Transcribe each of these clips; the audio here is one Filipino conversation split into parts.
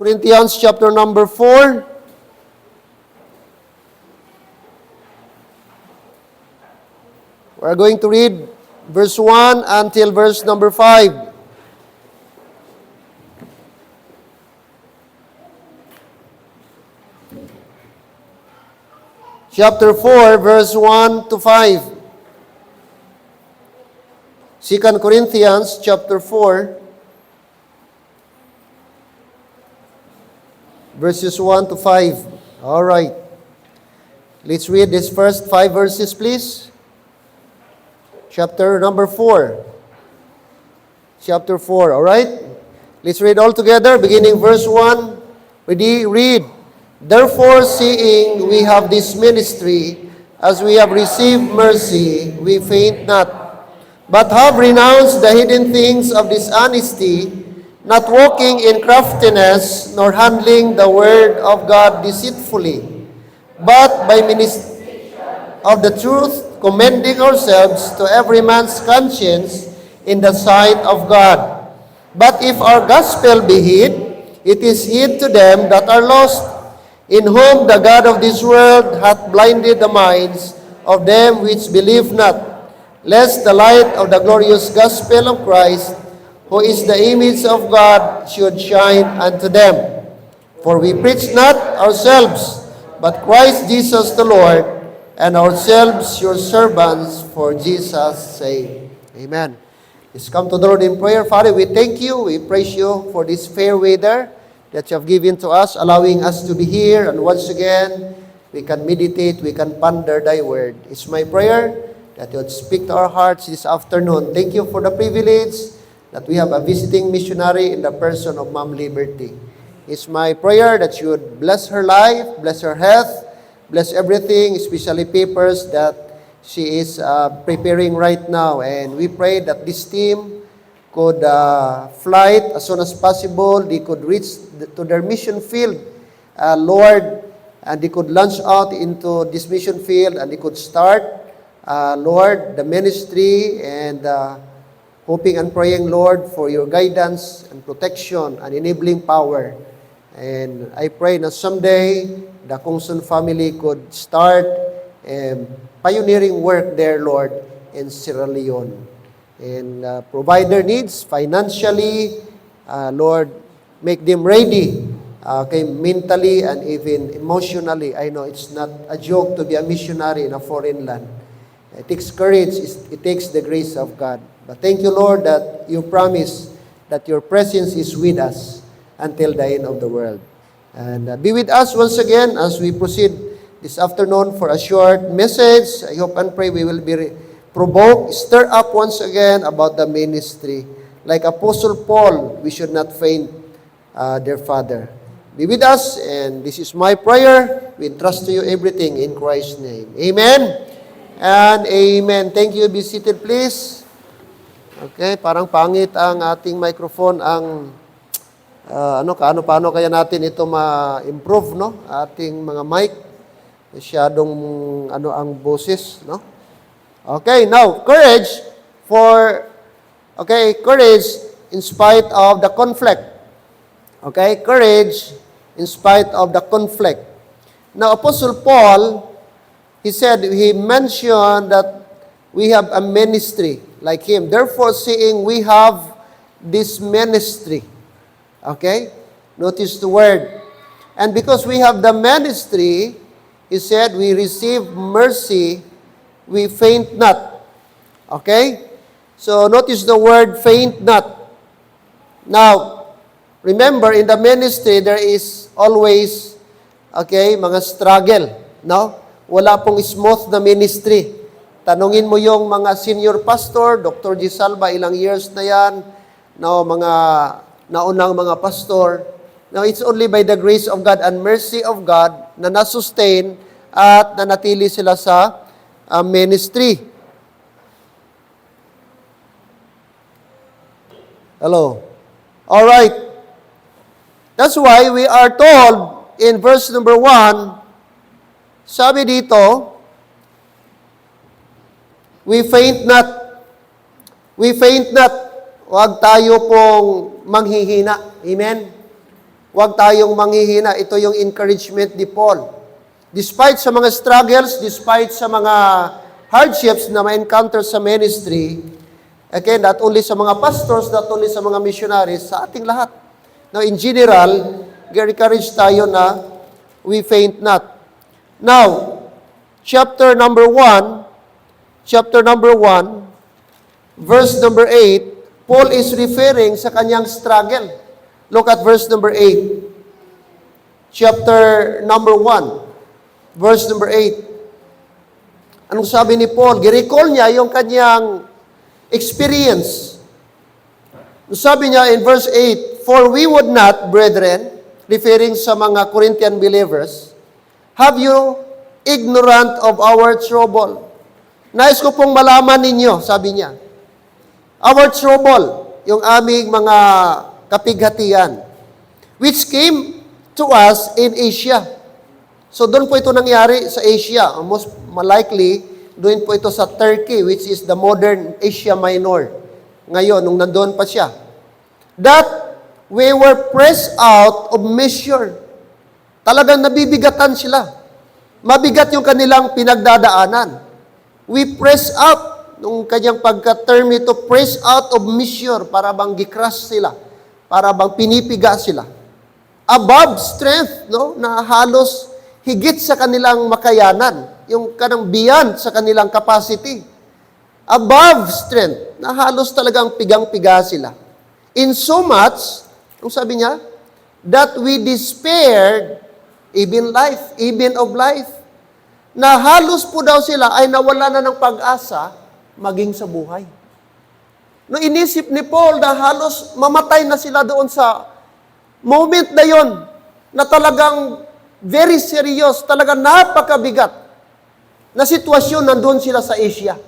Corinthians chapter number 4. We're going to read verse 1 until verse number 5. Chapter 4, verse 1 to 5. 2 Corinthians chapter 4, verses 1 to 5. All right. Let's read these first 5 verses, please. Chapter number 4. Chapter 4, all right? Let's read all together, beginning verse 1. Read. Therefore, seeing we have this ministry, as we have received mercy, we faint not, but have renounced the hidden things of dishonesty, not walking in craftiness, nor handling the word of God deceitfully, but by ministry of the truth, commending ourselves to every man's conscience in the sight of God. But if our gospel be hid, it is hid to them that are lost, in whom the God of this world hath blinded the minds of them which believe not, lest the light of the glorious gospel of Christ, who is the image of God, should shine unto them. For we preach not ourselves, but Christ Jesus the Lord, and ourselves your servants for Jesus' sake. Amen. Let's come to the Lord in prayer. Father, we thank you, we praise you for this fair weather that you have given to us, allowing us to be here, and once again, we can meditate, we can ponder thy word. It's my prayer that you would speak to our hearts this afternoon. Thank you for the privilege that we have a visiting missionary in the person of Ma'am Liberty. It's my prayer that you would bless her life, bless her health, bless everything, especially papers that she is preparing right now. And we pray that this team could flight as soon as possible. They could reach to their mission field, Lord, and they could launch out into this mission field, and they could start, Lord, the ministry, and hoping and praying, Lord, for your guidance and protection and enabling power. And I pray that someday the Kongson family could start pioneering work there, Lord, in Sierra Leone. And provide their needs financially, Lord, make them ready, mentally and even emotionally. I know it's not a joke to be a missionary in a foreign land. It takes courage, it takes the grace of God. But thank you, Lord, that you promise that your presence is with us until the end of the world. And be with us once again as we proceed this afternoon for a short message. I hope and pray we will be provoke, stir up once again about the ministry. Like Apostle Paul, we should not faint, dear Father. Be with us, and this is my prayer. We entrust to you everything in Christ's name. Amen and amen. Thank you. Be seated, please. Okay, parang pangit ang ating microphone. Paano kaya natin ito ma-improve, no? Ating mga mic. Masyadong, ang boses, no? Okay, now, courage in spite of the conflict. Okay, courage in spite of the conflict. Now, Apostle Paul, he mentioned that we have a ministry like him. Therefore, seeing we have this ministry. Okay, notice the word. And because we have the ministry, he said, we receive mercy, we faint not. Okay? So, notice the word faint not. Now, remember, in the ministry, there is always, mga struggle. No? Wala pong smooth na ministry. Tanungin mo yung mga senior pastor, Dr. G. Salva, ilang years na yan, no, mga naunang mga pastor. Now, it's only by the grace of God and mercy of God na nasustain at nanatili sila sa ministry. Hello. All right. That's why we are told in verse number 1, sabi dito, we faint not. We faint not. Huwag tayo pong manghihina. Amen? Huwag tayong manghihina. Ito yung encouragement ni Paul. Despite sa mga struggles, despite sa mga hardships na ma-encounter sa ministry, okay, not only sa mga pastors, not only sa mga missionaries, sa ating lahat. Now, in general, encourage tayo na we faint not. Now, chapter number 1, verse number 8, Paul is referring sa kanyang struggle. Look at verse number 8. Chapter number 1, verse number 8. Anong sabi ni Paul? Girecall niya yung kanyang experience. Sabi niya in verse 8, "For we would not, brethren," referring sa mga Corinthian believers, "have you ignorant of our trouble." Nais ko pong malaman ninyo, sabi niya. Our trouble, yung aming mga kapighatian, which came to us in Asia. So doon po ito nangyari sa Asia. Most likely, doon po ito sa Turkey, which is the modern Asia Minor. Ngayon, nung nandoon pa siya. That we were pressed out of measure. Talagang nabibigatan sila. Mabigat yung kanilang pinagdadaanan. We press up, nung kanyang pagka-term ito, press out of measure, para bang gikrush sila, para bang pinipiga sila. Above strength, no, na halos higit sa kanilang makayanan, yung kanang beyond sa kanilang capacity. Above strength, na halos talagang pigang-piga sila. In so much, ang sabi niya, that we despaired even of life. Na halos po daw sila ay nawala na ng pag-asa maging sa buhay. No, inisip ni Paul na halos mamatay na sila doon sa moment na yon, na talagang very serious, talagang napakabigat na sitwasyon nandun sila sa Asia.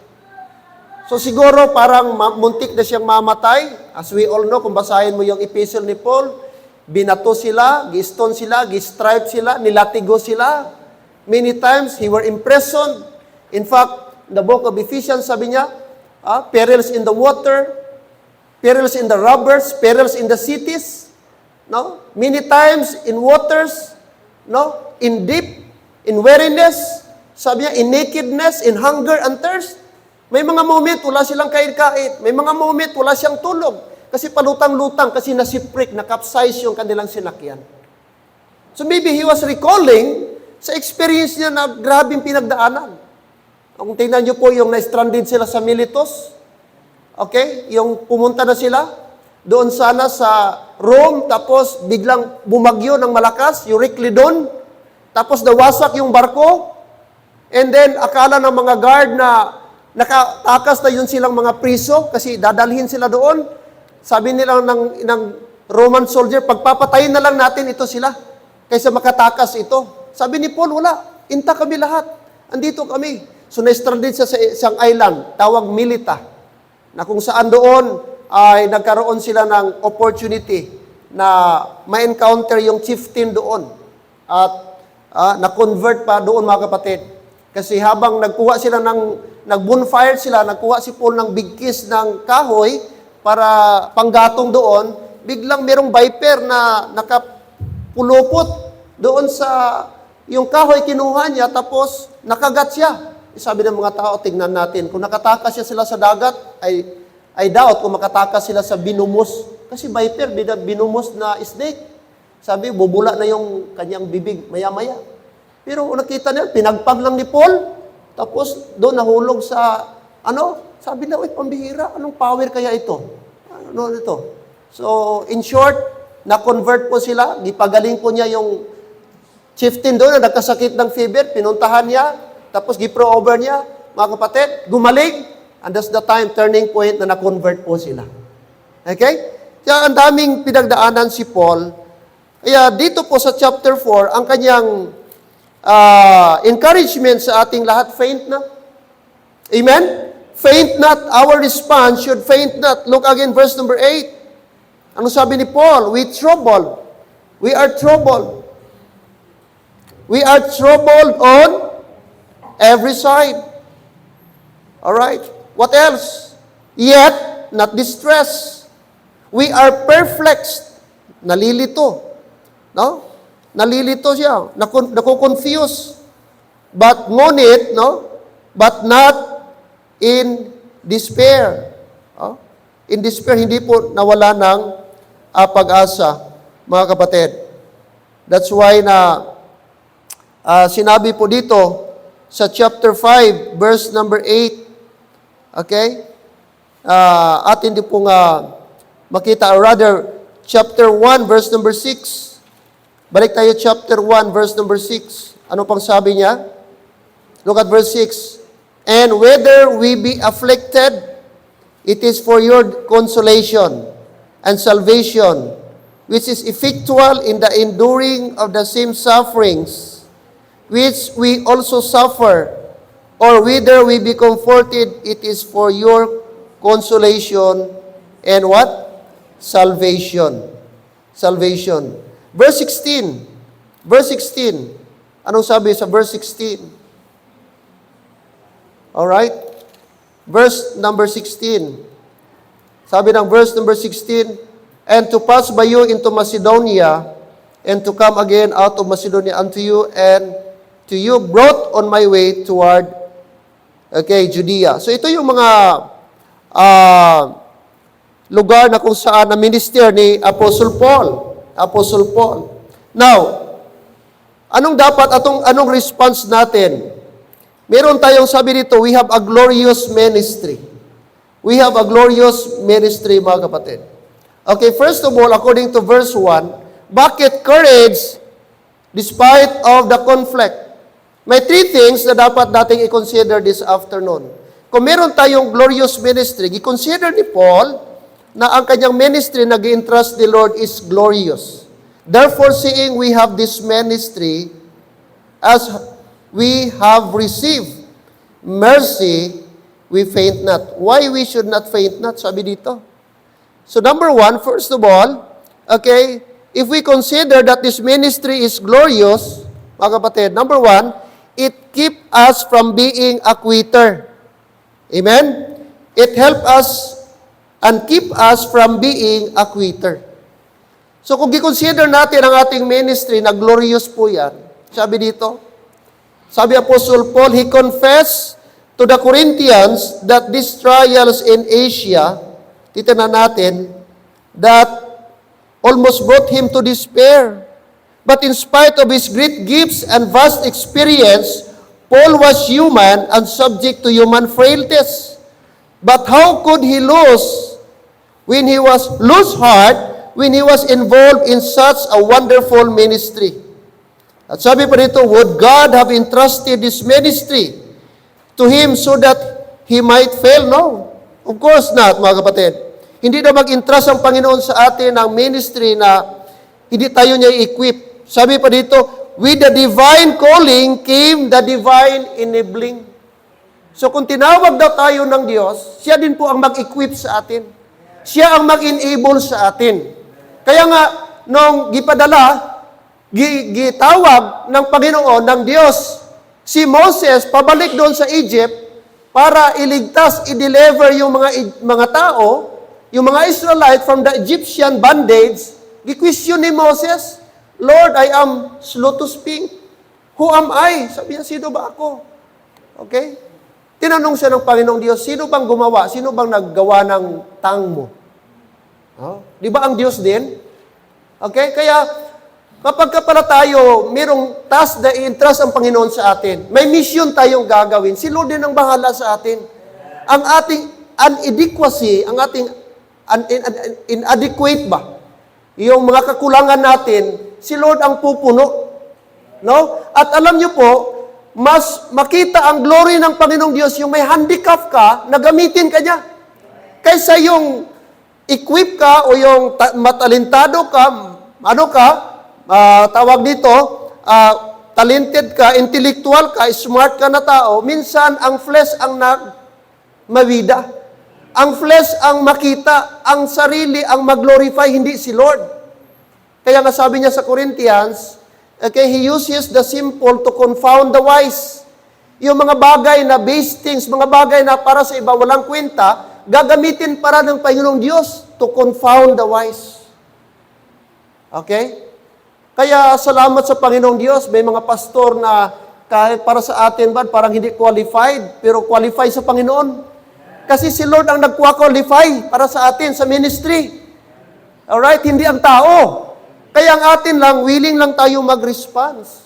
So siguro parang muntik na siyang mamatay. As we all know, kung basahin mo yung epistle ni Paul, binato sila, gi-stone sila, gi-stripe sila, nilatigo sila. Many times, he were imprisoned. In fact, the book of Ephesians, sabi niya, perils in the water, perils in the robbers, perils in the cities. No? Many times, in waters, no? In deep, in weariness, sabi niya, in nakedness, in hunger and thirst. May mga moment, wala silang kain-kain. May mga moment, wala siyang tulog. Kasi palutang-lutang, kasi nasiprik, nakapsize yung kanilang sinakyan. So maybe he was recalling sa experience niya na grabing pinagdaanan. Kung tingnan niyo po yung na-stranded sila sa Miletus, okay, yung pumunta na sila, doon sana sa Rome, tapos biglang bumagyo ng malakas, Euroclydon, tapos nawasak yung barko, and then akala ng mga guard na nakatakas na yun silang mga priso, kasi dadalhin sila doon. Sabi nila ng Roman soldier, pagpapatayin na lang natin ito sila, kaysa makatakas ito. Sabi ni Paul, wala. Inta kami lahat. Andito kami. So, na-stranded sa isang island, tawag Milita, na kung saan doon ay nagkaroon sila ng opportunity na ma-encounter yung chieftain doon. At na-convert pa doon, mga kapatid. Kasi habang nagkuha sila nag-bonfire sila, nagkuha si Paul ng bigkis ng kahoy para panggatong doon, biglang merong viper na nakapulupot doon sa yung kahoy kinuha niya, tapos nakagat siya. Sabi ng mga tao, tingnan natin, kung nakatakas siya sila sa dagat, I doubt kung makatakas sila sa binumos. Kasi viper, binumos na snake. Sabi, bubula na yung kanyang bibig, maya-maya. Pero nakita niya, pinagpag lang ni Paul, tapos doon nahulog sa, sabi na, pambihira, anong power kaya ito? Ano ito? So, in short, na-convert po sila, gipagaling po niya yung chieftain doon na nagkasakit ng fever, pinuntahan niya, tapos gi-pro-over niya, mga kapatid, gumaling, and that's the time, turning point na na-convert po sila. Okay? Kaya ang daming pinagdaanan si Paul. Kaya dito po sa chapter 4, ang kanyang encouragement sa ating lahat, faint not. Amen? Faint not, our response should faint not. Look again, verse number 8. Ano sabi ni Paul? We are troubled. We are troubled on every side. Alright? What else? Yet, not distressed. We are perplexed. Nalilito. No? Nalilito siya, nakukonfuse. But ngunit, no? But not in despair. Oh? In despair, hindi po nawala ng pag-asa, mga kapatid. That's why na sinabi po dito sa chapter 5, verse number 8. Okay? Atin din pong makita, or rather, chapter 1, verse number 6. Balik tayo chapter 1, verse number 6. Ano pang sabi niya? Look at verse 6. And whether we be afflicted, it is for your consolation and salvation, which is effectual in the enduring of the same sufferings, which we also suffer, or whether we be comforted, it is for your consolation and what? Salvation. Salvation. Verse 16. Verse 16. Anong sabi sa verse 16? Alright? Verse number 16. Sabi ng verse number 16, and to pass by you into Macedonia, and to come again out of Macedonia unto you, and to you brought on my way toward, Judea. So ito yung mga lugar na kung saan na minister ni Apostle Paul. Apostle Paul. Now, anong response natin? Meron tayong sabi dito, we have a glorious ministry. We have a glorious ministry, mga kapatid. Okay, first of all, according to verse 1, bakit courage despite of the conflict? May three things na dapat nating i-consider this afternoon. Kung meron tayong glorious ministry, i-consider ni Paul na ang kanyang ministry na gi-entrust the Lord is glorious. Therefore, seeing we have this ministry, as we have received mercy, we faint not. Why we should not faint not? Sabi dito. So number one, first of all, if we consider that this ministry is glorious, mga kapatid, number one, it keep us from being a quitter. Amen? It help us and keep us from being a quitter. So kung i-consider natin ang ating ministry na glorious po yan, sabi dito, sabi Apostle Paul, he confessed to the Corinthians that these trials in Asia, titignan natin, that almost brought him to despair. But in spite of his great gifts and vast experience, Paul was human and subject to human frailties. But how could he lose heart when he was involved in such a wonderful ministry? At sabi pa dito, would God have entrusted this ministry to him so that he might fail? No. Of course not, mga kapatid. Hindi na mag-entrust ang Panginoon sa atin ng ministry na hindi tayo niya i-equip. Sabi pa dito, with the divine calling came the divine enabling. So kung tinawag daw tayo ng Diyos, siya din po ang mag-equip sa atin. Siya ang mag-enable sa atin. Kaya nga, nung gitawag ng Panginoon, ng Diyos, si Moses pabalik doon sa Egypt para iligtas, i-deliver yung mga tao, yung mga Israelite from the Egyptian bondage. Gi-question ni Moses, Lord, I am slow to speak. Who am I? Sabi niya, sino ba ako? Okay? Tinanong siya ng Panginoong Diyos, sino bang gumawa? Sino bang naggawa ng tang mo? Di ba ang Diyos din? Okay? Kaya, kapag pala tayo, mayroong task na i-entrust ang Panginoon sa atin, may mission tayong gagawin, si Lord din ang bahala sa atin. Ang ating inadequacy, ang ating inadequate ba? Yung mga kakulangan natin, si Lord ang pupuno. No? At alam niyo po, mas makita ang glory ng Panginoong Diyos yung may handicap ka na gamitin ka niya. Kaysa yung equip ka o yung matalentado ka, tawag dito, talented ka, intellectual ka, smart ka na tao, minsan ang flesh ang mawida. Ang flesh ang makita, ang sarili ang mag-glorify, hindi si Lord. Kaya nga sabi niya sa Corinthians, he uses the simple to confound the wise. Yung mga bagay na base things, mga bagay na para sa iba walang kwenta, gagamitin para ng Panginoong Diyos to confound the wise. Okay? Kaya salamat sa Panginoong Diyos, may mga pastor na kahit para sa atin ba, parang hindi qualified, pero qualified sa Panginoon. Kasi si Lord ang nagqualify para sa atin sa ministry. Alright? Hindi ang tao. Kaya ang atin lang, willing lang tayo mag-response.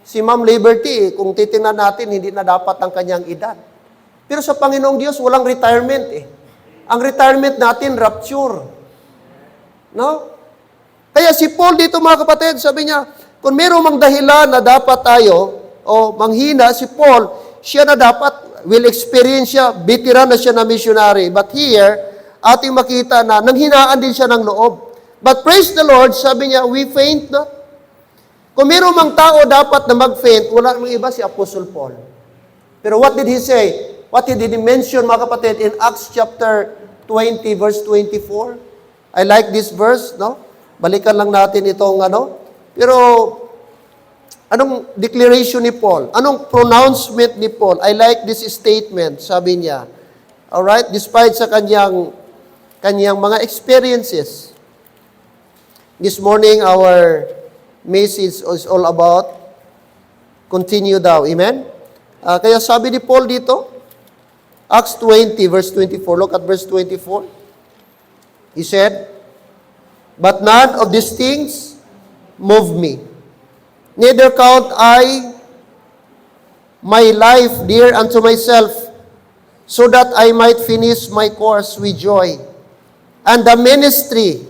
Si Ma'am Liberty, kung titingnan natin, hindi na dapat ang kanyang edad. Pero sa Panginoong Diyos, walang retirement eh. Ang retirement natin, rapture. No? Kaya si Paul dito mga kapatid, sabi niya, kung mayroong mang dahilan na dapat tayo, o manghina, si Paul, siya na dapat, will experience siya, veteran na siya na missionary. But here, ating makita na, nanghinaan din siya ng loob. But praise the Lord, sabi niya, we faint not. Kung mayroong mang tao dapat na mag-faint, wala namang iba si Apostle Paul. Pero what did he say? What did he mention, mga kapatid, in Acts chapter 20, verse 24? I like this verse, no? Balikan lang natin itong Pero, anong declaration ni Paul? Anong pronouncement ni Paul? I like this statement, sabi niya. Alright? Despite sa kanyang mga experiences. This morning, our message is all about continue daw. Amen? Kaya sabi ni Paul dito, Acts 20, verse 24. Look at verse 24. He said, but none of these things move me. Neither count I my life dear unto myself, so that I might finish my course with joy. And the ministry,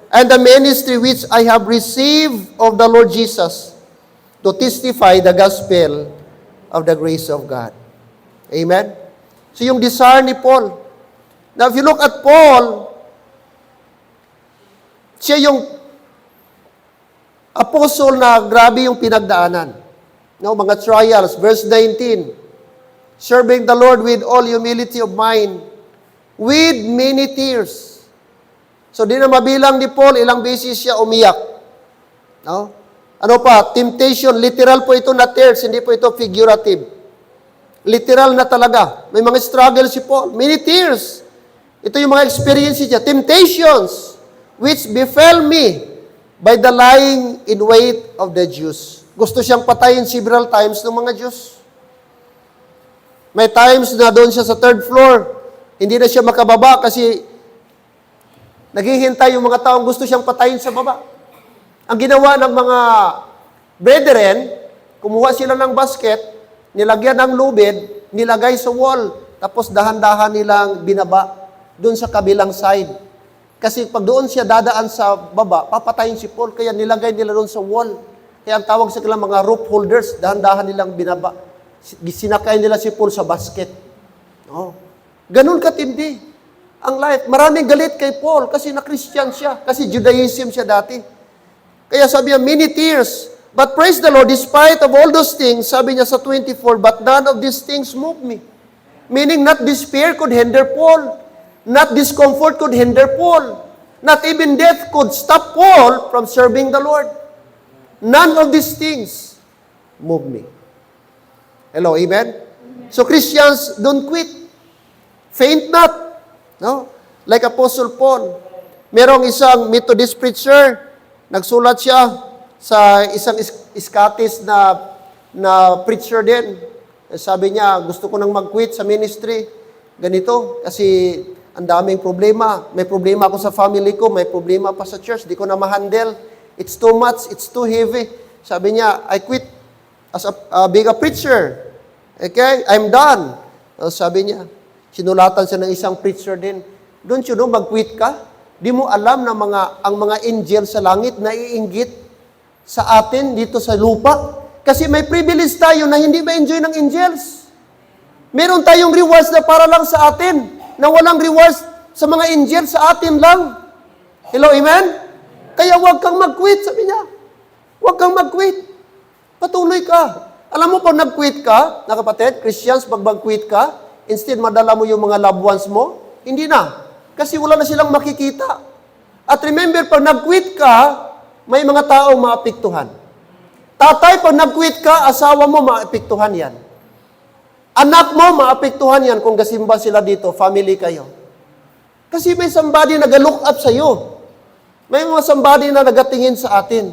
and the ministry which I have received of the Lord Jesus, to testify the gospel of the grace of God. Amen? So yung desire ni Paul. Now if you look at Paul, siya yung apostle na grabe yung pinagdaanan. No, mga trials. Verse 19, serving the Lord with all humility of mind, with many tears. So di na mabilang ni Paul, ilang beses siya umiyak. No? Ano pa? Temptation. Literal po ito na tears, hindi po ito figurative. Literal na talaga. May mga struggles si Paul. Many tears. Ito yung mga experiences niya. Temptations, which befell me by the lying in wait of the Jews. Gusto siyang patayin several times ng mga Jews. May times na doon siya sa third floor, hindi na siya makababa kasi naghihintay yung mga taong gusto siyang patayin sa baba. Ang ginawa ng mga brethren, kumuha sila ng basket, nilagyan ng lubid, nilagay sa wall, tapos dahan-dahan nilang binaba doon sa kabilang side. Kasi pag doon siya dadaan sa baba, papatayin si Paul, kaya nilagay nila doon sa wall. Kaya ang tawag sa kanilang mga rope holders, dahan-dahan nilang binaba. Sinakay nila si Paul sa basket. Oh. Ganun katindi ang life. Maraming galit kay Paul kasi na-Christian siya, kasi Judaism siya dati. Kaya sabi niya, many tears. But praise the Lord, despite of all those things, sabi niya sa 24, but none of these things move me. Meaning, not despair could hinder Paul. Not discomfort could hinder Paul. Not even death could stop Paul from serving the Lord. None of these things move me. Hello, amen? So Christians, don't quit. Faint not. No? Like Apostle Paul. Merong isang Methodist preacher, nagsulat siya sa isang Scottish na preacher din. Sabi niya, gusto ko nang mag-quit sa ministry. Ganito, kasi ang daming problema. May problema ako sa family ko, may problema pa sa church, di ko na ma-handle. It's too much, it's too heavy. Sabi niya, I quit as being a preacher. Okay, I'm done. Sabi niya, sinulatan siya ng isang preacher din. Don't you know, mag-quit ka? Di mo alam na ang mga angel sa langit na iinggit sa atin dito sa lupa. Kasi may privilege tayo na hindi ma-enjoy ng angels. Meron tayong rewards na para lang sa atin, na walang rewards sa mga angels, sa atin lang. Hello, amen? Kaya huwag kang mag-quit, sabi niya. Huwag kang mag-quit. Patuloy ka. Alam mo, pag nag-quit ka, na kapatid, Christians, pag mag-quit ka, instead madala mo yung mga loved ones mo, hindi na. Kasi wala na silang makikita. At remember, pag nag-quit ka, may mga taong maapektuhan. Tatay, pag nag-quit ka, asawa mo, maapektuhan yan. Anak mo, maapektuhan yan kung gasimba sila dito, family kayo. Kasi may somebody nag-look up sa'yo. May mga somebody na nagatingin sa atin.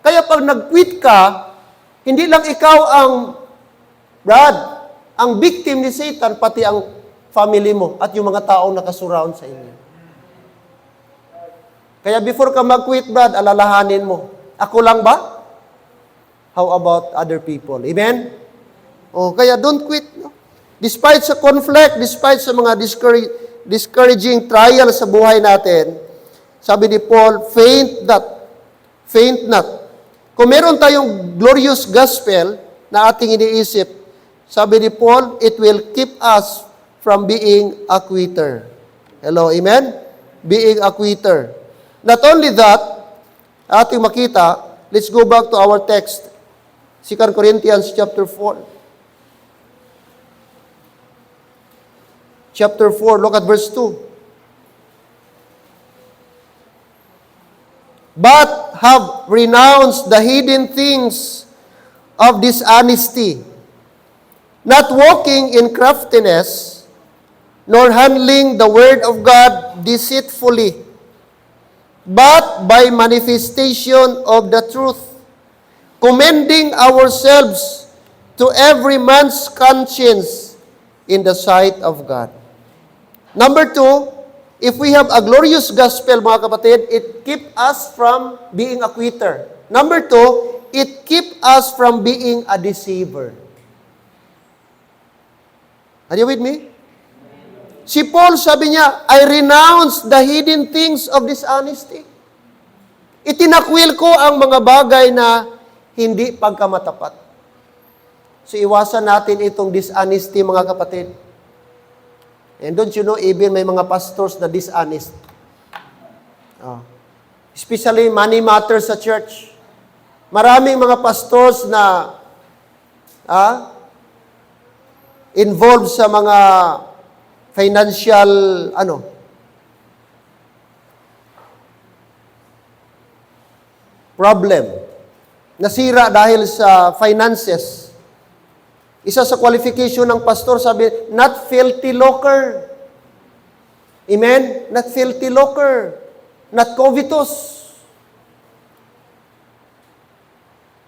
Kaya pag nag-quit ka, hindi lang ikaw ang, Brad, ang victim ni Satan, pati ang family mo at yung mga taong nakasurround sa inyo. Kaya before ka mag-quit, Brad, alalahanin mo, ako lang ba? How about other people? Amen? Kaya don't quit. No? Despite sa conflict, despite sa mga discouraging trial sa buhay natin, sabi ni Paul, faint not. Kung meron tayong glorious gospel na ating iniisip, sabi ni Paul, it will keep us from being a quitter. Hello, amen? Being a quitter. Not only that, ating makita, let's go back to our text. 2 Corinthians chapter 4. Chapter 4, look at verse 2. But have renounced the hidden things of dishonesty, not walking in craftiness, nor handling the word of God deceitfully, but by manifestation of the truth, commending ourselves to every man's conscience in the sight of God. Number 2, if we have a glorious gospel, mga kapatid, it keep us from being a quitter. Number 2, it keep us from being a deceiver. Are you with me? Si Paul, sabi niya, I renounce the hidden things of dishonesty. Itinakwil ko ang mga bagay na hindi pagkamatapat. So iwasan natin itong dishonesty, mga kapatid. And don't you know, even may mga pastors na dishonest. Especially money matters sa church. Maraming mga pastors na involved sa mga financial, problem. Nasira dahil sa finances. Isa sa qualification ng pastor, sabi, not filthy lucre. Amen? Not filthy lucre. Not covetous.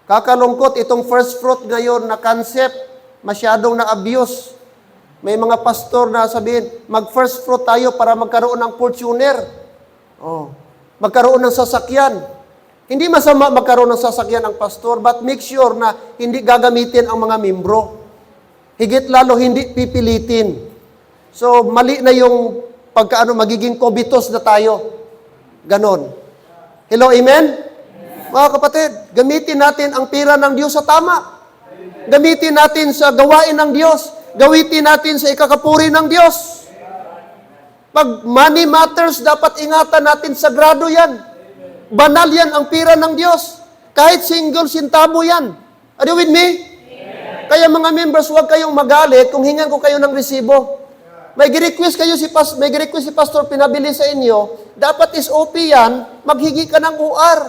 Kakalungkot, itong first fruit ngayon na concept, masyadong na-abuse. May mga pastor na sabihin, mag-first fruit tayo para magkaroon ng Fortuner. Magkaroon ng sasakyan. Hindi masama magkaroon ng sasakyan ang pastor, but make sure na hindi gagamitin ang mga membro. Higit lalo, hindi pipilitin. So, mali na yung magiging covetous na tayo. Ganon. Hello, amen? Mga kapatid, gamitin natin ang pira ng Diyos sa tama. Gamitin natin sa gawain ng Diyos. Gawitin natin sa ikakapuri ng Diyos. Pag money matters, dapat ingatan natin, sagrado yan. Banal yan ang pira ng Diyos. Kahit single centavo yan. Are you with me? Kaya mga members, huwag kayong magalit kung hingan ko kayo ng resibo. May request si pastor, pinabili sa inyo, dapat is OP yan, maghingi ka ng UR.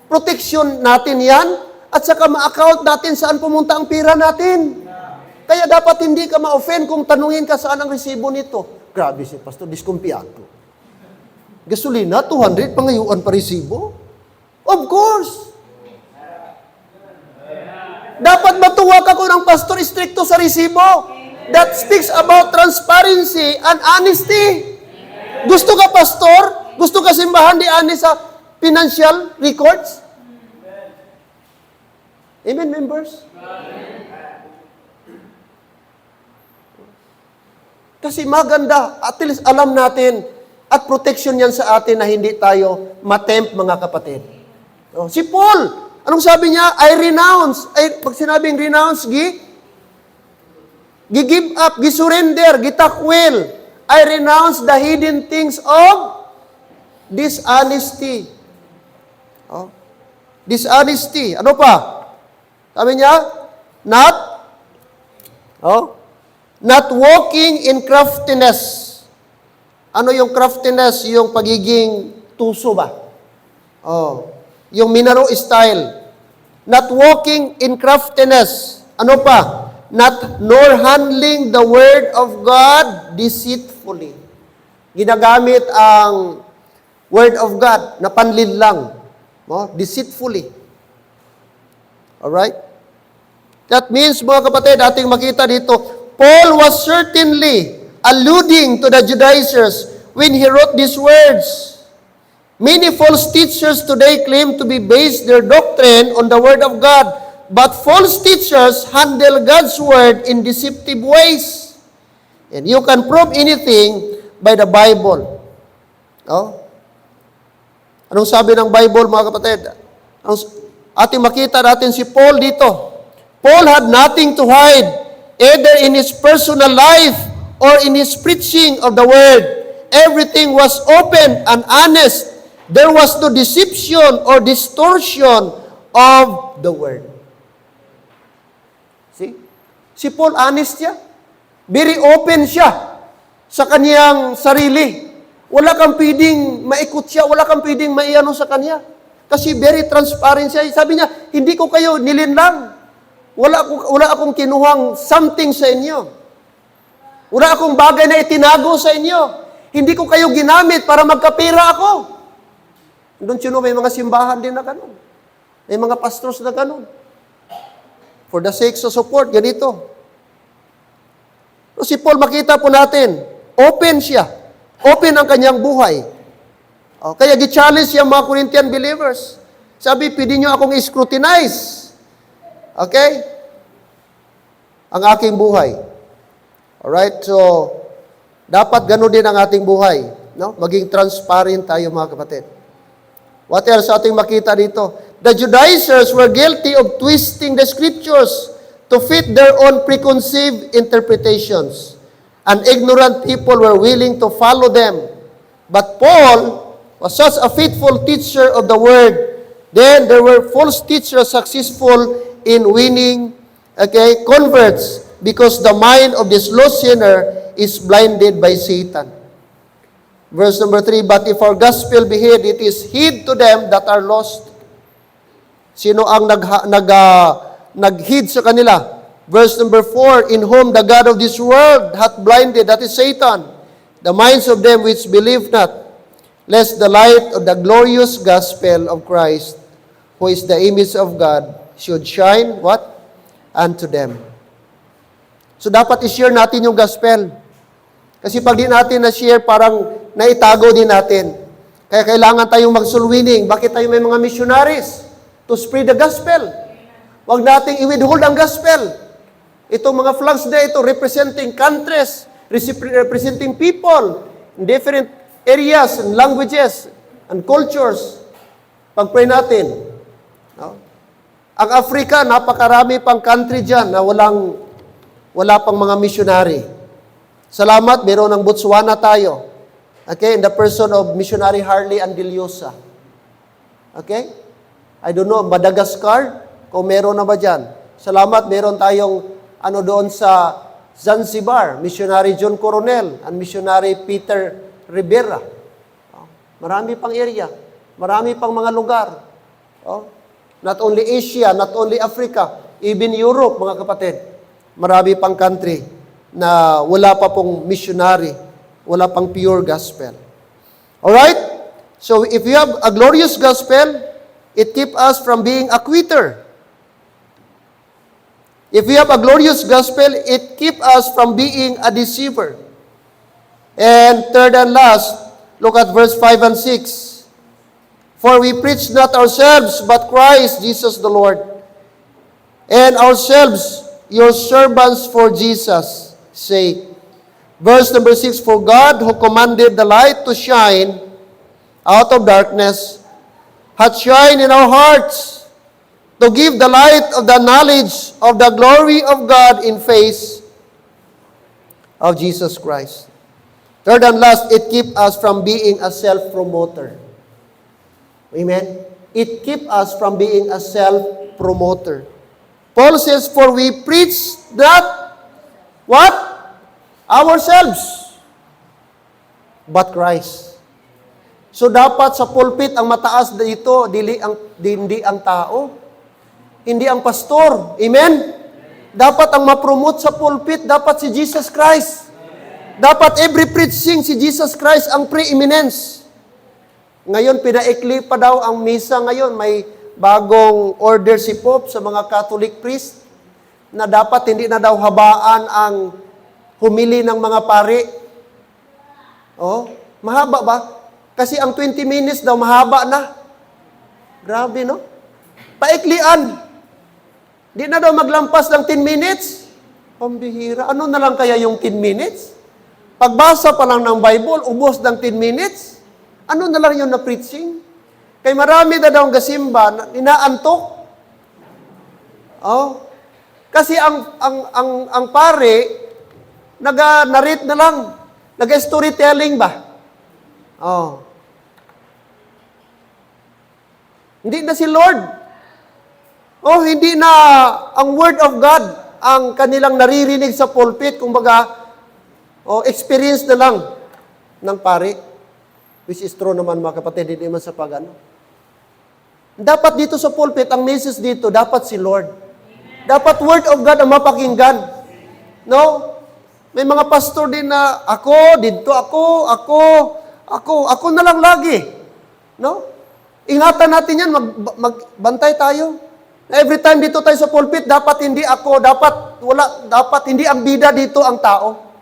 Protection natin yan, at saka ma-account natin saan pumunta ang pira natin. Kaya dapat hindi ka ma-offend kung tanungin ka saan ang resibo nito. Grabe si pastor, diskumpiyado. Gasolina, 200, pangayuan pa resibo? Of course! Dapat matuwag ako ng pastor stricto sa resibo. That speaks about transparency and honesty. Gusto ka, pastor? Gusto ka simbahan di honest sa financial records? Amen, members? Kasi maganda, at least alam natin, at protection yan sa atin na hindi tayo matempt, mga kapatid. Si Paul, anong sabi niya? I renounce. Pag sinabing renounce, give up, surrender, gitakwil. I renounce the hidden things of dishonesty. Dishonesty. Ano pa? Sabi niya, not walking in craftiness. Ano yung craftiness? Yung pagiging tuso ba? Yung Minaro style. Not walking in craftiness. Ano pa? Nor handling the word of God deceitfully. Ginagamit ang Word of God na panlid lang. No? Deceitfully. Alright? That means, mga kapatid, ating makita dito, Paul was certainly alluding to the Judaizers when he wrote these words. Many false teachers today claim to be based their doctrine on the Word of God, but false teachers handle God's Word in deceptive ways. And you can prove anything by the Bible. No? Anong sabi ng Bible, mga kapatid? Ating makita natin si Paul dito. Paul had nothing to hide, either in his personal life or in his preaching of the Word. Everything was open and honest. There was no deception or distortion of the Word. See? Si Paul, honest siya. Very open siya sa kaniyang sarili. Wala kang pwedeng maikot siya, wala kang pwedeng maiano sa kanya. Kasi very transparent siya. Sabi niya, hindi ko kayo nilinlang. Wala akong kinuhang something sa inyo. Wala akong bagay na itinago sa inyo. Hindi ko kayo ginamit para magkapira ako. Don't you know, may mga simbahan din na ganun. May mga pastors na ganun. For the sake of support, ganito. So si Paul, makita po natin, open siya. Open ang kanyang buhay. Kaya gi-challenge yung mga Corinthian believers. Sabi, pwede nyo akong scrutinize. Okay? Ang aking buhay. Alright? So, dapat gano'n din ang ating buhay. No? Maging transparent tayo, mga kapatid. What else ating makita dito? The Judaizers were guilty of twisting the scriptures to fit their own preconceived interpretations. And ignorant people were willing to follow them. But Paul was such a faithful teacher of the word. Then there were false teachers successful in winning converts because the mind of this lost sinner is blinded by Satan. Verse number 3, but if our gospel be hid, it is hid to them that are lost. Sino ang nag-hid sa kanila? Verse number 4, in whom the God of this world hath blinded, that is Satan, the minds of them which believe not, lest the light of the glorious gospel of Christ, who is the image of God, should shine, what? Unto them. So dapat i-share natin yung gospel. Kasi pag di natin na-share, parang naitago din natin. Kaya kailangan tayong mag-soul winning. Bakit tayo may mga missionaries? To spread the gospel. Huwag nating i-withhold ang gospel. Itong mga flags na ito, representing countries, representing people in different areas and languages and cultures. Pag-pray natin. No? Ang Africa, napakarami pang country dyan na wala pang mga missionary. Salamat, meron ng Botswana tayo. Okay, in the person of missionary Harley Andiliosa. Okay? I don't know, Madagascar, kung meron na ba dyan. Salamat, meron tayong doon sa Zanzibar, missionary John Coronel and missionary Peter Rivera. Marami pang area. Marami pang mga lugar. Not only Asia, not only Africa, even Europe, mga kapatid. Marami pang country na wala pa pong missionary, wala pang pure gospel. Alright? So, if you have a glorious gospel, it keeps us from being a quitter. If we have a glorious gospel, it keeps us from being a deceiver. And third and last, look at verse 5 and 6. For we preach not ourselves, but Christ Jesus the Lord, and ourselves your servants for Jesus' sake. Verse number 6, for God who commanded the light to shine out of darkness, hath shined in our hearts, to give the light of the knowledge of the glory of God in face of Jesus Christ. Third and last, it keeps us from being a self-promoter. Amen? It keeps us from being a self-promoter. Paul says, for we preach not, what? Ourselves, but Christ. So dapat sa pulpit, ang mataas dito, hindi ang tao. Hindi ang pastor. Amen? Dapat ang ma-promote sa pulpit, dapat si Jesus Christ. Dapat every preaching, si Jesus Christ ang preeminence. Ngayon, pinaikli pa daw ang misa ngayon. May bagong order si Pope sa mga Catholic priest na dapat hindi na daw habaan ang humili ng mga pari. Oh, mahaba ba? Kasi ang 20 minutes daw mahaba na. Grabe, no? Paiklian. Di na daw maglampas ng 10 minutes. Pambihira. Ano na lang kaya yung 10 minutes? Pagbasa pa lang ng Bible, ubos ng 10 minutes. Ano na lang yung na-preaching? Kay marami na daw ang gasimba na inaantok. Oh. Kasi ang pare naga-narrate na lang. Naga-storytelling ba? Oh. Hindi na si Lord. Oh, hindi na ang Word of God ang kanilang naririnig sa pulpit. Kumbaga, experience na lang ng pare. Which is true naman mga kapatid, hindi naman sa pagano. Dapat dito sa pulpit, ang message dito, dapat si Lord. Dapat Word of God ang mapakinggan. No? May mga pastor din na ako na lang lagi. No? Ingatan natin yan, magbantay tayo. Every time dito tayo sa pulpit, dapat hindi ako, dapat hindi ang bida dito ang tao.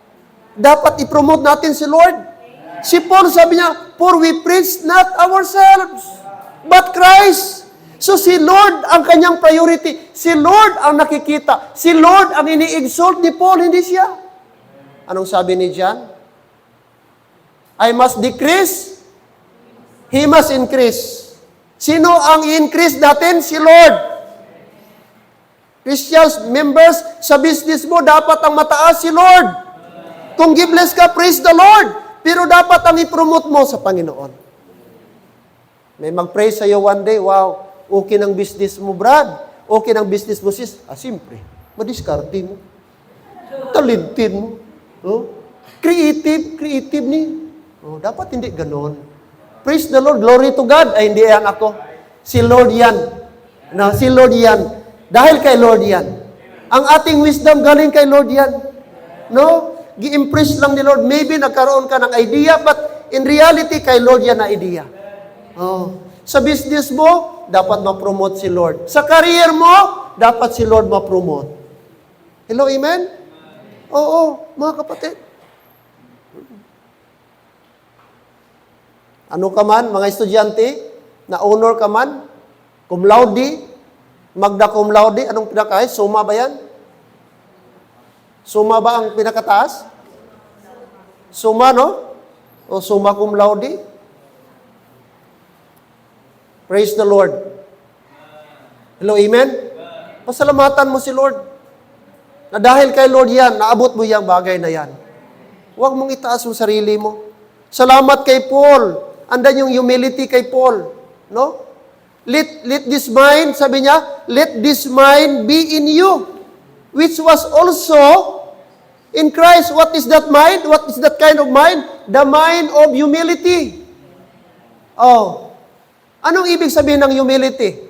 Dapat i-promote natin si Lord. Si Paul sabi niya, for we preach not ourselves, but Christ. So si Lord ang kanyang priority. Si Lord ang nakikita. Si Lord ang ini-exalt ni Paul, hindi siya. Anong sabi ni John? I must decrease, He must increase. Sino ang i-increase natin? Si Lord. Christians, members, sa business mo, dapat ang mataas si Lord. Kung giveless ka, praise the Lord. Pero dapat ang i-promote mo sa Panginoon. May mag-pray sa'yo one day, wow, okay ng business mo, Brad. Okay ng business mo, sis. Siyempre, madiskarte mo. Talented mo. Oh? Creative ni. Oh, dapat hindi ganon. Praise the Lord, glory to God. Ay, hindi yan ako. Si Lord yan. No, si Lord yan. Dahil kay Lord yan. Ang ating wisdom galing kay Lord yan. No? Gi-impress lang ni Lord. Maybe nagkaroon ka ng idea, but in reality, kay Lord yan na idea. Oh. Sa business mo, dapat ma-promote si Lord. Sa career mo, dapat si Lord ma-promote. Hello, amen? Oo, mga kapatid. Ano ka man, mga estudyante, na honor ka man, cum laude, magna cum laude, anong pinakahis? Suma ba yan? Suma ba ang pinakataas? Suma, no? O suma cum laude? Praise the Lord. Hello, amen? Pasalamatan mo si Lord. Na dahil kay Lord yan, naabot mo yung bagay na yan. Huwag mong itaas mo sarili mo. Salamat kay Paul. Andan yung humility kay Paul. No? Let this mind, sabi niya, let this mind be in you, which was also in Christ. What is that mind? What is that kind of mind? The mind of humility. Oh. Anong ibig sabihin ng humility?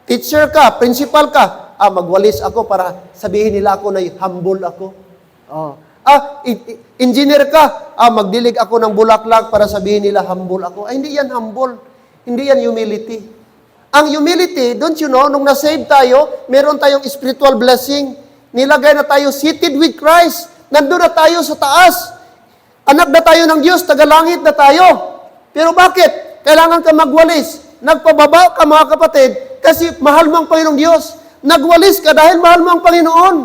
Teacher ka, principal ka, magwalis ako para sabihin nila ako na humble ako. Oh. Engineer ka, magdilig ako ng bulaklak para sabihin nila humble ako. Ay, hindi yan humble. Hindi yan humility. Ang humility, don't you know, nung nasave tayo, meron tayong spiritual blessing. Nilagay na tayo seated with Christ. Nandun na tayo sa taas. Anak na tayo ng Diyos, tagalangit na tayo. Pero bakit? Kailangan ka magwalis. Nagpababa ka, mga kapatid, kasi mahal mo ang Panginoong Diyos. Nagwalis ka dahil mahal mo ang Panginoon.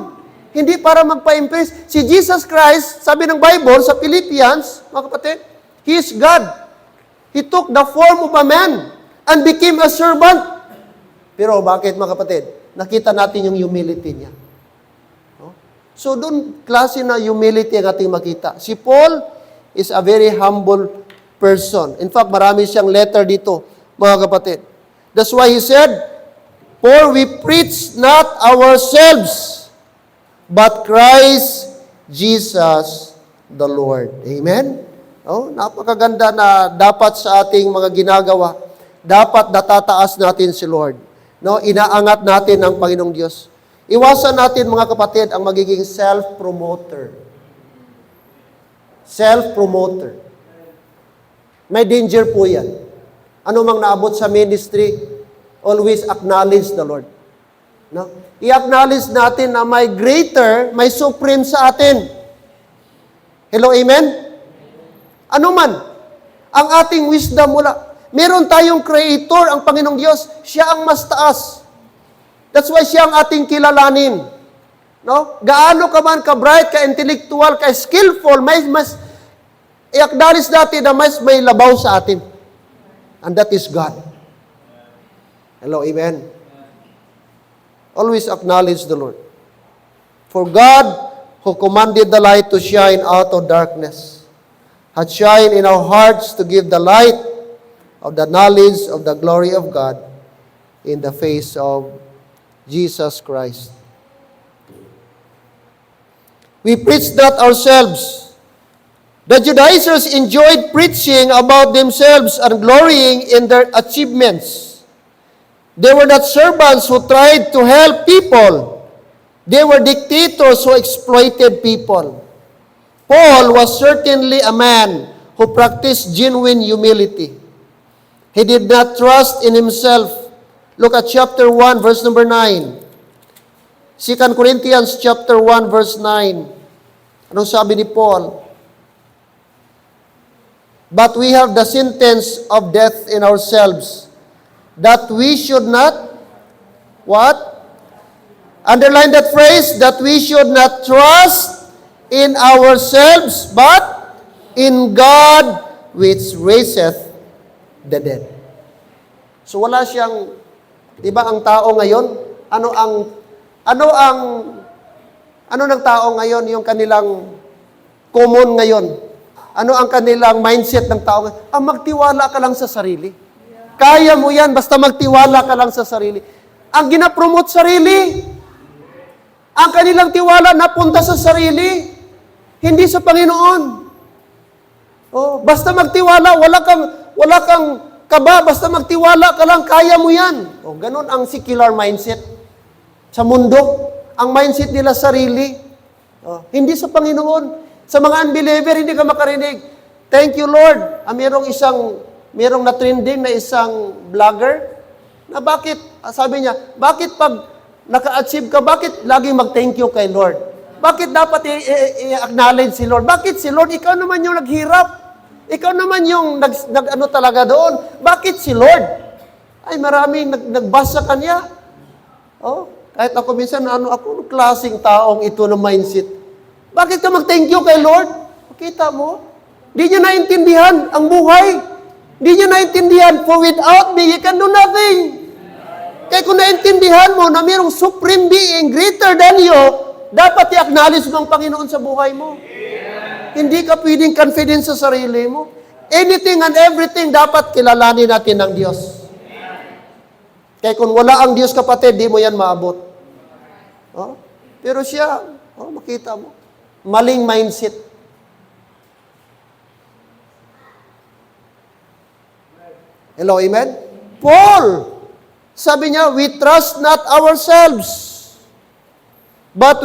Hindi para magpa-impress. Si Jesus Christ, sabi ng Bible sa Philippians, mga kapatid, He is God. He took the form of a man and became a servant. Pero bakit, mga kapatid? Nakita natin yung humility niya. No? So doon, klase na humility ang ating makita. Si Paul is a very humble person. In fact, marami siyang letter dito, mga kapatid. That's why he said, for we preach not ourselves, but Christ Jesus the Lord. Amen? Oh, napakaganda na dapat sa ating mga ginagawa, dapat natataas natin si Lord. No, inaangat natin ang Panginoong Diyos. Iwasan natin, mga kapatid, ang magiging self-promoter. Self-promoter. May danger po yan. Ano mang naabot sa ministry, always acknowledge the Lord. No? I-acknowledge natin na may greater, may supreme sa atin. Hello, amen? Ano man, ang ating wisdom wala. Meron tayong creator, ang Panginoong Diyos. Siya ang mas taas. That's why siya ang ating kilalanin. No? Gaano ka man ka-bright, ka-intellectual, ka-skillful, mas i-acknowledge natin na mas may labaw sa atin. And that is God. Hello, amen? Always acknowledge the Lord. For God, who commanded the light to shine out of darkness, hath shined in our hearts to give the light of the knowledge of the glory of God in the face of Jesus Christ. We preach not ourselves. The Judaizers enjoyed preaching about themselves and glorying in their achievements. They were not servants who tried to help people. They were dictators who exploited people. Paul was certainly a man who practiced genuine humility. He did not trust in himself. Look at chapter 1, verse number 9. 2 Corinthians chapter 1, verse 9. Anong sabi ni Paul? But we have the sentence of death in ourselves, that we should not, what? Underline that phrase, that we should not trust in ourselves, but in God which raiseth the dead. So wala siyang, di ba ang tao ngayon, ano ng tao ngayon, yung kanilang common ngayon? Ano ang kanilang mindset ng tao? Magtiwala ka lang sa sarili. Kaya mo yan, basta magtiwala ka lang sa sarili. Ang ginapromote sarili, ang kanilang tiwala napunta sa sarili, hindi sa Panginoon. Oh, basta magtiwala, wala kang kaba, basta magtiwala ka lang, kaya mo yan. Oh, ganun ang secular mindset sa mundo. Ang mindset nila sarili, hindi sa Panginoon. Sa mga unbeliever, hindi ka makarinig. Thank you, Lord. Merong na-trending na isang vlogger na bakit, sabi niya, bakit pag naka-achieve ka, bakit laging mag-thank you kay Lord? Bakit dapat i-acknowledge si Lord? Bakit si Lord? Ikaw naman yung naghirap. Ikaw naman yung nag-ano talaga doon. Bakit si Lord? Ay, maraming nagbasa kanya. Oh, kahit ako minsan, ako klaseng taong ito na mindset. Bakit ka mag-thank you kay Lord? Kita mo? Di niya naintindihan ang buhay. Di niya naintindihan, for without me, you can do nothing. Kaya kung naintindihan mo na mayroong supreme being greater than you, dapat i-acknowledge mo ang Panginoon sa buhay mo. Hindi ka pwedeng confident sa sarili mo. Anything and everything dapat kilalanin natin ng Diyos. Kaya kung wala ang Diyos, kapatid, di mo yan maabot. Oh? Pero siya, makita mo. Maling mindset. Hello, amen? Paul, sabi niya, we trust not ourselves. But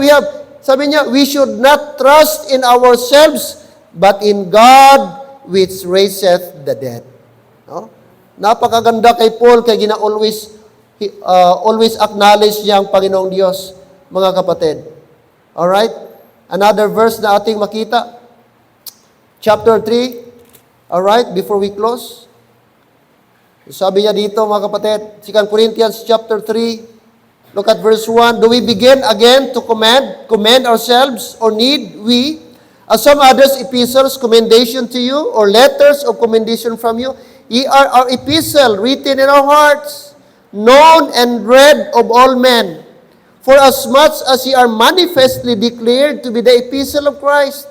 sabi niya, we should not trust in ourselves, but in God which raiseth the dead. No? Napakaganda kay Paul, kaya always acknowledge niya ang Panginoong Diyos, mga kapatid. Alright? Another verse na ating makita. Chapter 3. Alright, before we close. Sabi niya dito, mga kapatid, 2 Corinthians chapter 3. Look at verse 1. Do we begin again to commend ourselves, or need we, as some others, epistles, commendation to you, or letters of commendation from you? Ye are our epistle, written in our hearts, known and read of all men. For as much as ye are manifestly declared to be the epistle of Christ,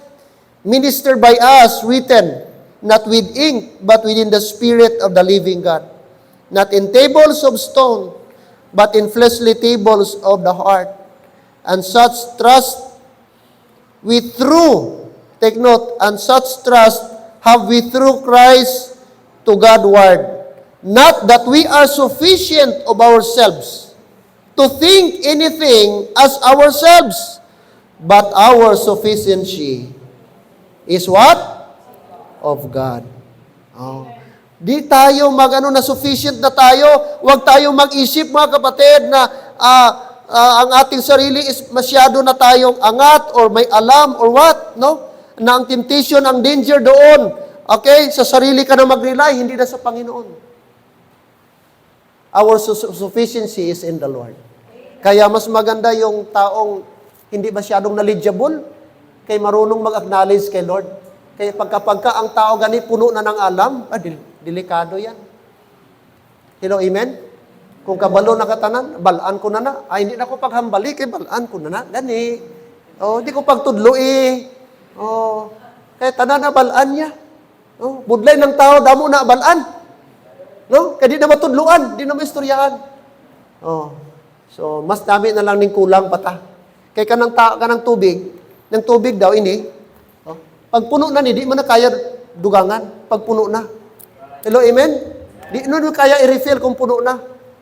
ministered by us, written, not with ink, but within the Spirit of the living God, not in tables of stone, but in fleshly tables of the heart. And such trust we through, take note, and such trust have we through Christ to Godward. Not that we are sufficient of ourselves, to think anything as ourselves, but our sufficiency is what? Of God. Oh. Di tayo na sufficient na tayo. Huwag tayong mag-isip, mga kapatid, na ang ating sarili is masyado na tayong angat or may alam or what, no? Na ang temptation, ang danger doon, okay? Sa sarili ka na mag-rely, hindi na sa Panginoon. Our sufficiency is in the Lord. Kaya mas maganda yung taong hindi masyadong knowledgeable, kay marunong mag-acknowledge kay Lord. Kaya pagka ang tao gani puno na ng alam, delikado yan. Hello, amen? Kung kabalo na katanan, balaan ko na na. Ay, hindi na ko paghambali, kay balaan ko na na. Gani. Oh, hindi ko pagtudlo Oh, kaya tanan na balaan niya. Oh, budlay ng tao, damo na balaan. No? Kaya di na matudluan, di na maistoryahan. Oh, so, mas dami na lang ning kulang pata. Kaya kanang tubig daw ini, oh, pag puno na ni, di mo na kaya dugangan. Pag puno na. Hello, amen? Di mo kaya i-refill kung puno na.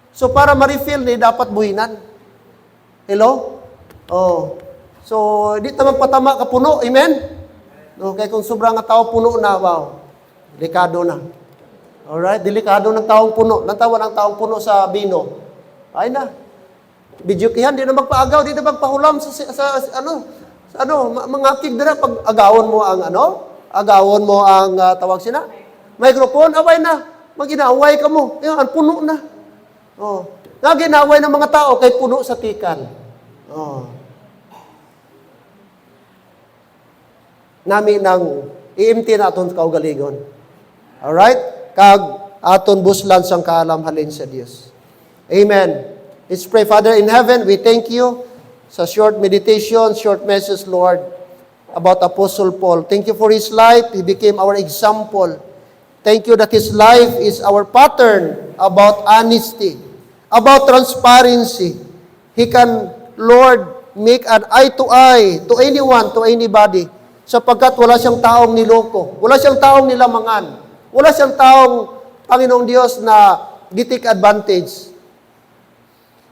So, para ma-refill ni, dapat buhinan. Hello? Oh. So, di ta magpatama ka puno. Amen? Okay, kung sobrang nga tao puno na, wow. Delikado na. Alright? Delikado ng taong puno. Lantawa ng taong puno sa bino. Ay na. Bidyukihan, di na magpaagaw, di na magpahulam mangakig na pag agawon mo ang tawag sina. Microphone, away na. Mag-inaaway ka mo. Yan, puno na. Oh. Nga ginaway ng mga tao kay puno sa tikan. Oh. Nami nang iimti na aton kaugaligon. Alright? Kag aton buslan sang kaalam halin sa Dios. Amen. Let's pray. Father in heaven, we thank you sa short meditation, short message, Lord, about Apostle Paul. Thank you for his life. He became our example. Thank you that his life is our pattern about honesty, about transparency. He can, Lord, make an eye to anyone, to anybody, sapagkat wala siyang taong niloko, wala siyang taong nilamangan, wala siyang taong, Panginoong Diyos, na gitik advantage.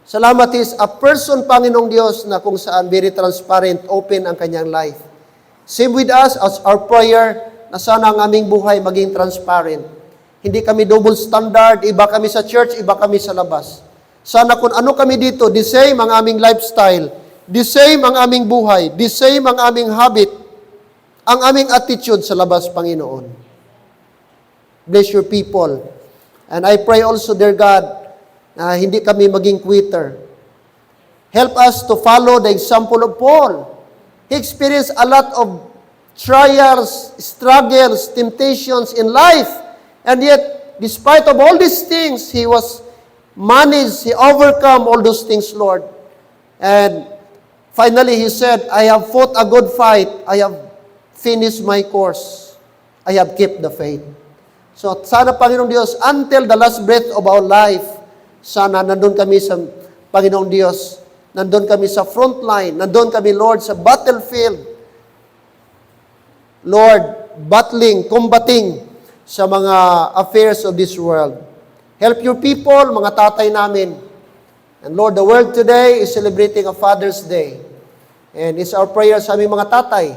Salamat, he is a person, Panginoong Diyos, na kung saan very transparent, open ang kanyang life. Same with us as our prayer, na sana ang aming buhay maging transparent. Hindi kami double standard, iba kami sa church, iba kami sa labas. Sana kung ano kami dito, the same ang aming lifestyle, the same ang aming buhay, the same ang aming habit, ang aming attitude sa labas, Panginoon. Bless your people. And I pray also, dear God, na hindi kami maging quitter. Help us to follow the example of Paul. He experienced a lot of trials, struggles, temptations in life. And yet, despite of all these things, he overcome all those things, Lord. And finally, he said, I have fought a good fight. I have finished my course. I have kept the faith. So, sana, Panginoong Diyos, until the last breath of our life, sana nandun kami sa Panginoong Diyos, nandun kami sa front line, nandun kami, Lord, sa battlefield, Lord, combating sa mga affairs of this world. Help your people, mga tatay namin. And Lord, the world today is celebrating a Father's Day. And it's our prayer sa aming mga tatay.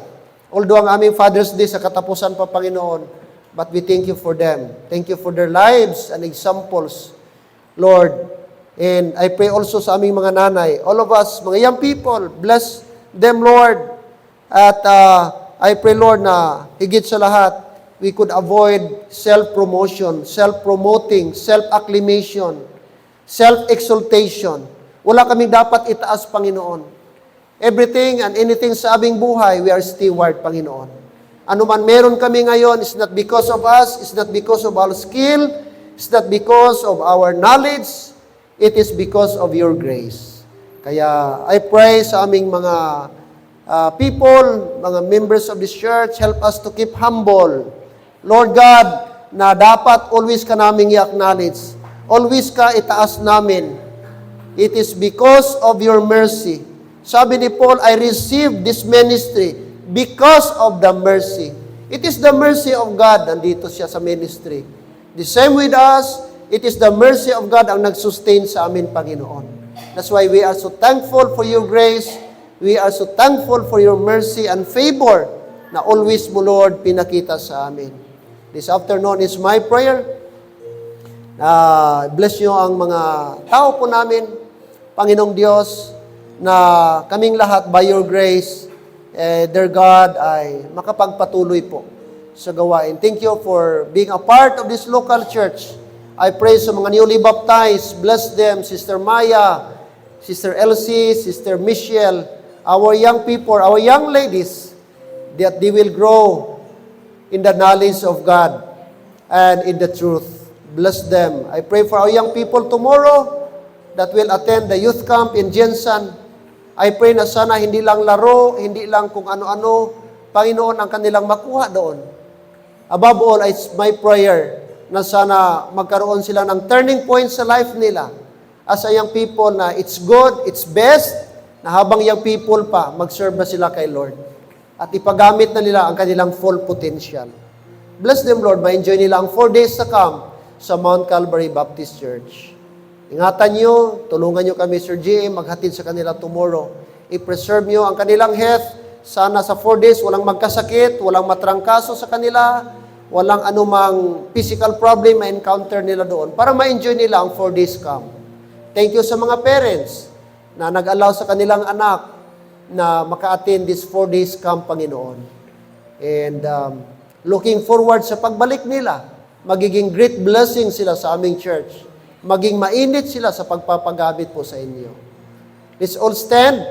Although ang aming Father's Day sa katapusan pa, Panginoon, but we thank you for them. Thank you for their lives and examples, Lord. And I pray also sa aming mga nanay, all of us, mga young people, bless them, Lord. At I pray, Lord, na higit sa lahat, we could avoid self-promotion, self-promoting, self-acclamation, self-exaltation. Wala kaming dapat itaas, Panginoon. Everything and anything sa aming buhay, we are steward, Panginoon. Ano man meron kami ngayon, is not because of us, is not because of our skill, is not because of our knowledge, it is because of your grace. Kaya I pray sa aming mga people, mga members of this church, help us to keep humble. Lord God, na dapat always ka naming i-acknowledge. Always ka itaas namin. It is because of your mercy. Sabi ni Paul, I received this ministry because of the mercy. It is the mercy of God. Nandito siya sa ministry. The same with us, it is the mercy of God ang nag-sustain sa amin, Panginoon. That's why we are so thankful for your grace. We are so thankful for your mercy and favor na always mo, Lord, pinakita sa amin. This afternoon is my prayer. Bless nyo ang mga tao po namin, Panginoong Diyos, na kaming lahat by your grace, dear God, ay makapagpatuloy po sa gawain. Thank you for being a part of this local church. I pray sa mga newly baptized, bless them, Sister Maya, Sister Elsie, Sister Michelle, our young people, our young ladies, that they will grow in the knowledge of God and in the truth. Bless them. I pray for our young people tomorrow that will attend the youth camp in Jensen. I pray na sana hindi lang laro, hindi lang kung ano-ano, Panginoon, ang kanilang makuha doon. Above all, it's my prayer na sana magkaroon sila ng turning point sa life nila as a young people na it's good, it's best, na habang young people pa, mag-serve na sila kay Lord. At ipagamit na nila ang kanilang full potential. Bless them, Lord. Ma-enjoy nila ang 4 days na camp sa Mount Calvary Baptist Church. Ingatan nyo, tulungan nyo kami, Sir J.M., maghatid sa kanila tomorrow. I-preserve nyo ang kanilang health. Sana sa 4 days, walang magkasakit, walang matrangkaso sa kanila, walang anumang physical problem ma-encounter nila doon para ma-enjoy nila ang 4 days camp. Thank you sa mga parents na nag-allow sa kanilang anak na maka-attend this 4 days camp, Panginoon. And looking forward sa pagbalik nila, magiging great blessing sila sa aming church. Maging mainit sila sa pagpapagamit po sa inyo. Let's all stand,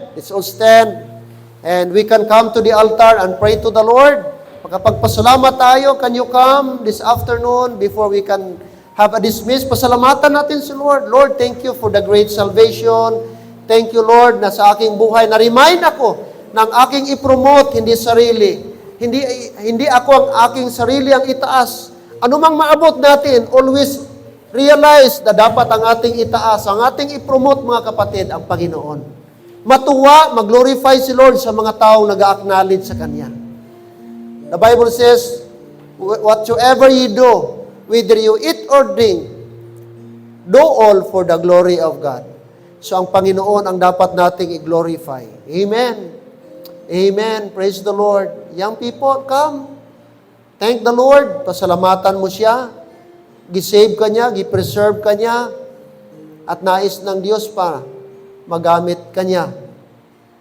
and we can come to the altar and pray to the Lord. Makapagpasalamat tayo, can you come this afternoon before we can have a dismiss? Pasalamatan natin si Lord. Lord, thank you for the great salvation. Thank you, Lord, na sa aking buhay, na-remind ako ng aking i-promote, hindi sarili. Hindi ako ang aking sarili ang itaas. Ano mang maabot natin, always realize na dapat ang ating itaas, ang ating i-promote, mga kapatid, ang Panginoon. Matuwa, mag-glorify si Lord sa mga taong nag-acknowledge sa Kanya. The Bible says, whatsoever you do, whether you eat or drink, do all for the glory of God. So ang Panginoon ang dapat nating i-glorify. Amen. Amen. Praise the Lord. Young people, come. Thank the Lord. Pasalamatan mo siya. Gisave ka niya, gipreserve ka niya, at nais ng Diyos pa magamit ka niya.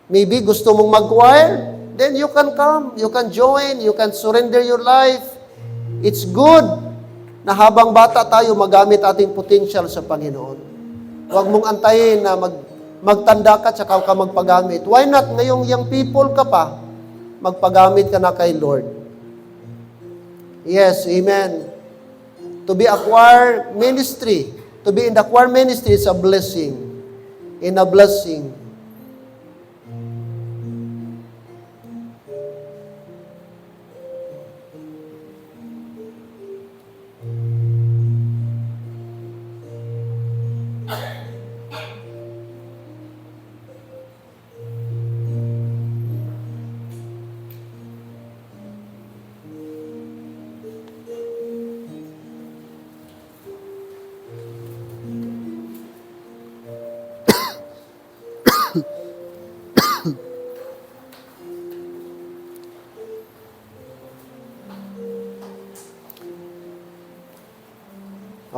Maybe gusto mong mag-choir, then you can come, you can join, you can surrender your life. It's good na habang bata tayo magamit ating potential sa Panginoon. Huwag mong antayin na magtanda ka tsaka ka magpagamit. Why not ngayong young people ka pa, magpagamit ka na kay Lord? Yes, amen. To be a choir ministry, to be in the choir ministry is a blessing. In a blessing.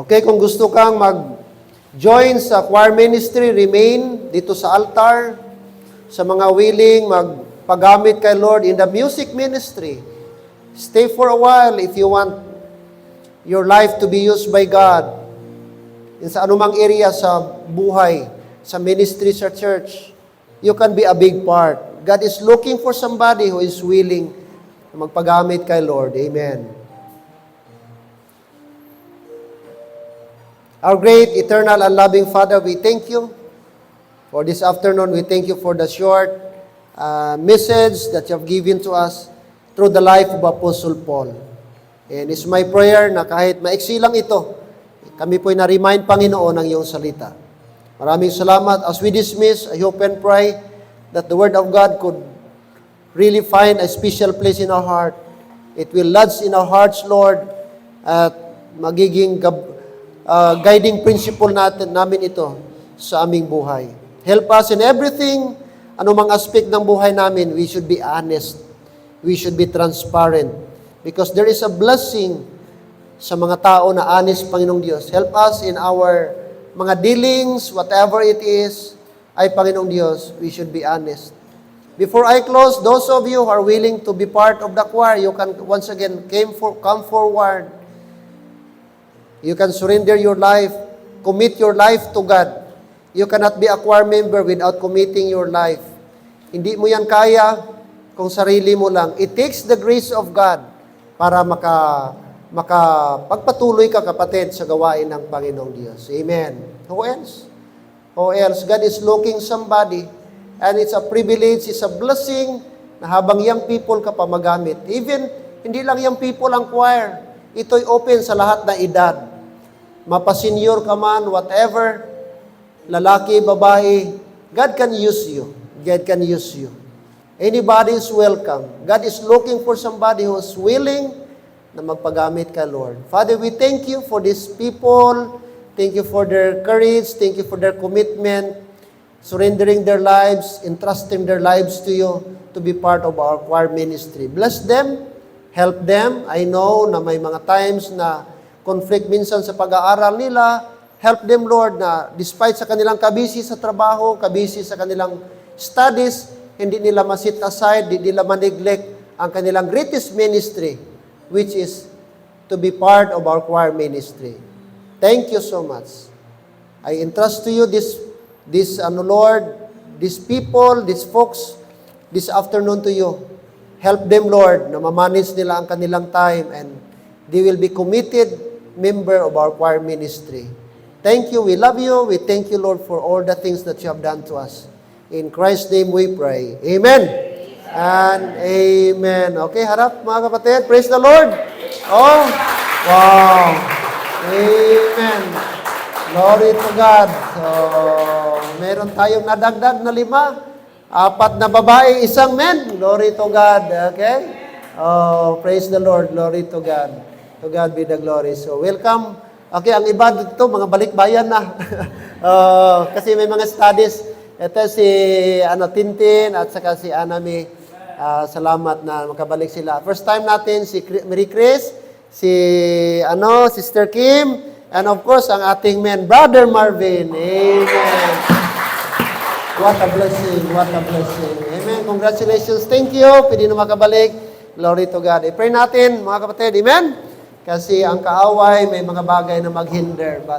Okay, kung gusto kang mag-join sa choir ministry, remain dito sa altar. Sa mga willing magpagamit kay Lord in the music ministry, stay for a while if you want your life to be used by God. Sa anumang area sa buhay, sa ministry, sa church, you can be a big part. God is looking for somebody who is willing na magpagamit kay Lord. Amen. Our great, eternal, and loving Father, we thank you for this afternoon. We thank you for the short message that you have given to us through the life of Apostle Paul. And it's my prayer na kahit maiksi lang ito, kami po'y na-remind, Panginoon, ng iyong salita. Maraming salamat. As we dismiss, I hope and pray that the Word of God could really find a special place in our heart. It will lodge in our hearts, Lord, at magiging guiding principle namin ito sa aming buhay. Help us in everything, anumang aspect ng buhay namin, we should be honest. We should be transparent. Because there is a blessing sa mga tao na honest, Panginoong Diyos. Help us in our mga dealings, whatever it is, ay Panginoong Diyos, we should be honest. Before I close, those of you who are willing to be part of the choir, you can once again come forward. You can surrender your life, commit your life to God. You cannot be a choir member without committing your life. Hindi mo yan kaya kung sarili mo lang. It takes the grace of God para makapagpatuloy ka, kapatid, sa gawain ng Panginoong Diyos. Amen. Who else? Who else? God is looking somebody, and it's a privilege, it's a blessing na habang young people ka pa magamit. Even, hindi lang young people ang choir. Ito'y open sa lahat na edad. Mapa-senior ka man, whatever, lalaki, babae, God can use you. God can use you. Anybody is welcome. God is looking for somebody who is willing na magpagamit ka, Lord. Father, we thank you for these people. Thank you for their courage. Thank you for their commitment, surrendering their lives, entrusting their lives to you to be part of our choir ministry. Bless them. Help them. I know na may mga times na conflict minsan sa pag-aaral nila. Help them, Lord, na despite sa kanilang kabisi sa trabaho, kabisi sa kanilang studies, hindi nila ma-sit aside, hindi nila ma-neglect ang kanilang greatest ministry, which is to be part of our choir ministry. Thank you so much. I entrust to you this Lord, these people, these folks, this afternoon to you. Help them, Lord, na ma-manage nila ang kanilang time, and they will be committed member of our choir ministry. Thank you. We love you. We thank you, Lord, for all the things that you have done to us. In Christ's name we pray. Amen. And amen. Okay, harap mga kapatid. Praise the Lord. Oh, wow. Amen. Glory to God. So, meron tayong nadagdag na 5. 4 na babae, 1 men. Glory to God. Okay? Oh, praise the Lord. Glory to God. To God be the glory. So, welcome. Okay, ang iba dito, mga balikbayan na. Kasi may mga studies. Ito si Tintin at saka si Anami. Salamat na makabalik sila. First time natin si Mary Chris, si Sister Kim, and of course ang ating men, Brother Marvin. Amen. What a blessing, what a blessing. Amen. Congratulations. Thank you. Pwede na makabalik. Glory to God. I-pray natin, mga kapatid. Amen. Kasi ang kaaway, may mga bagay na maghinder. But